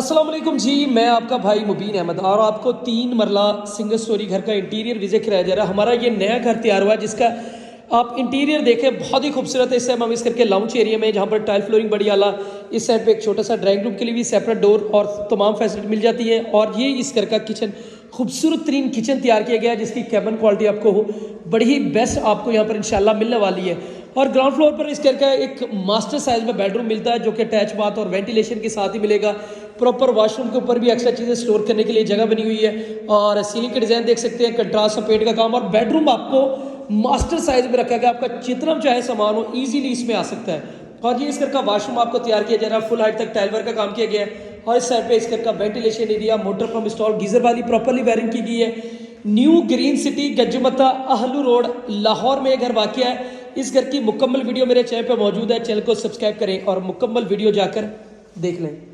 अस्सलाम वालेकुम जी, मैं आपका भाई मुबीन अहमद और आपको 3 मरला सिंगल स्टोरी घर का इंटीरियर विजिट कराया जा रहा है। हमारा ये नया घर तैयार हुआ है जिसका आप इंटीरियर देखें, बहुत ही खूबसूरत है। इस टाइम हम इस करके लाउंज एरिया में, जहाँ पर टाइल फ्लोरिंग बड़ी आला, इस साइड पे एक छोटा सा ड्राइंग रूम के लिए भी सेपरेट डोर और तमाम फैसिलिटी मिल जाती है। और ये इस घर का किचन, खूबसूरत तरीन किचन तैयार किया गया है जिसकी कैबिन क्वालिटी आपको हो बड़ी ही बेस्ट आपको यहाँ पर इंशाल्लाह मिलने वाली है। और ग्राउंड फ्लोर पर इस घर का एक मास्टर साइज में बेडरूम मिलता है जो कि अटैच बाथ और वेंटिलेशन के साथ ही मिलेगा। प्रॉपर वॉशरूम के ऊपर भी एक्स्ट्रा चीज़ें स्टोर करने के लिए जगह बनी हुई है। और सीलिंग के डिज़ाइन देख सकते हैं, कंट्रास्ट और पेंट का काम। और बेडरूम आपको मास्टर साइज में रखा गया, आपका जितना चाहे सामान हो ईजिली इसमें आ सकता है। और ये इस घर का वॉशरूम आपको तैयार किया जा रहा है, फुल हाइट तक टाइल वर्क का काम किया गया है। और इस साइड पे इस घर का ventilation area, motor pump install, geyser वाली प्रॉपरली वायरिंग की गई है। न्यू ग्रीन सिटी गंजमता अहलू रोड लाहौर में घर वाक़ है। इस घर की मुकम्मल वीडियो मेरे चैनल पर मौजूद है, चैनल को सब्सक्राइब करें और मुकम्मल वीडियो जाकर देख लें।